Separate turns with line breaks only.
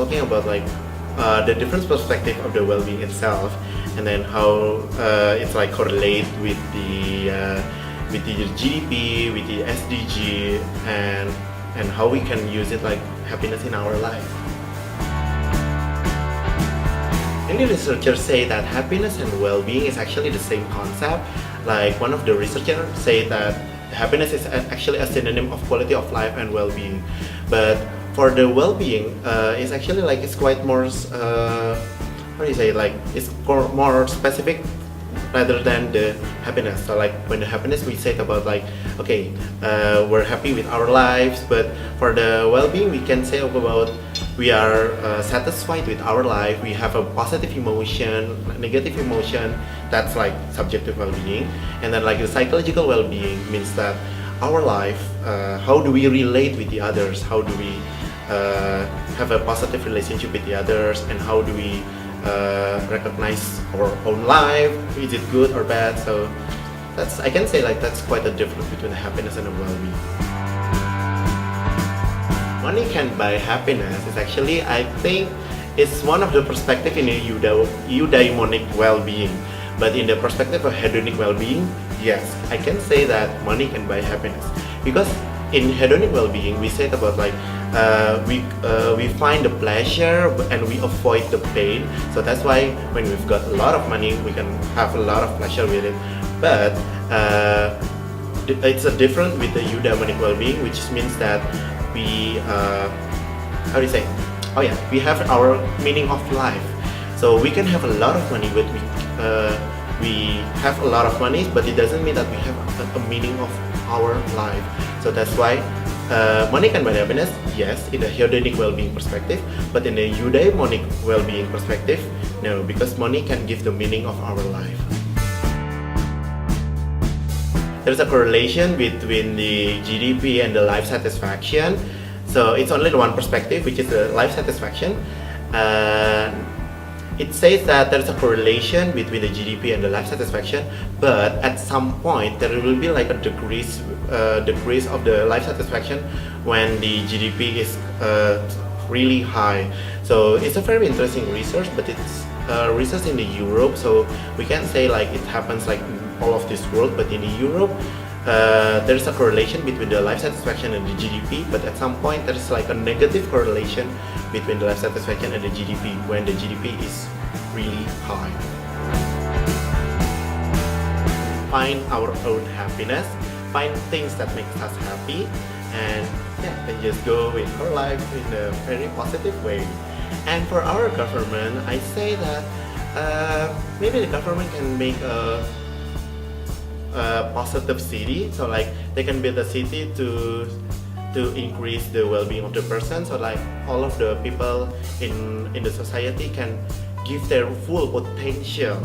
talking about like the different perspective of the well-being itself, and then how it's like correlate with the GDP, with the SDG, and how we can use it like happiness in our life. Many researchers say that happiness and well-being is actually the same concept. Like one of the researchers say that happiness is actually a synonym of quality of life and well-being. But for the well-being, it's actually like it's quite more, how do you say, like it's more specific rather than the happiness. So like when the happiness we say about like, okay, we're happy with our lives, but for the well-being we can say about we are satisfied with our life, we have a positive emotion, negative emotion, that's like subjective well-being. And then like the psychological well-being means that our life, how do we relate with the others, how do we have a positive relationship with the others, and how do we recognize our own life, is it good or bad. So that's, I can say like that's quite a difference between happiness and well-being. Money can buy happiness is actually, I think, it's one of the perspective in a eudaimonic well-being. But in the perspective of hedonic well-being, yes, I can say that money can buy happiness. Because in hedonic well-being, we said about like we find the pleasure and we avoid the pain. So that's why when we've got a lot of money, we can have a lot of pleasure with it. But it's a different with the eudaimonic well-being, which means that we how do you say? Oh yeah, we have our meaning of life. So we can have a lot of money, but we have a lot of money, but it doesn't mean that we have a meaning of our life. So that's why money can buy happiness, yes, in a hedonic well-being perspective, but in a eudaimonic well-being perspective, no, because money can give the meaning of our life. There's a correlation between the GDP and the life satisfaction. So it's only one perspective, which is the life satisfaction. It says that there's a correlation between the GDP and the life satisfaction, but at some point there will be like a decrease of the life satisfaction when the GDP is really high. So it's a very interesting research, but it's research in the Europe, so we can't say like it happens like in all of this world, but in Europe there's a correlation between the life satisfaction and the GDP, but at some point there's like a negative correlation between the life satisfaction and the GDP when the GDP is really high. Find our own happiness, find things that make us happy, and yeah, and just go with our life in a very positive way. And for our government, I say that maybe the government can make a positive city. So like they can build a city to increase the well-being of the person. So like all of the people in the society can give their full potential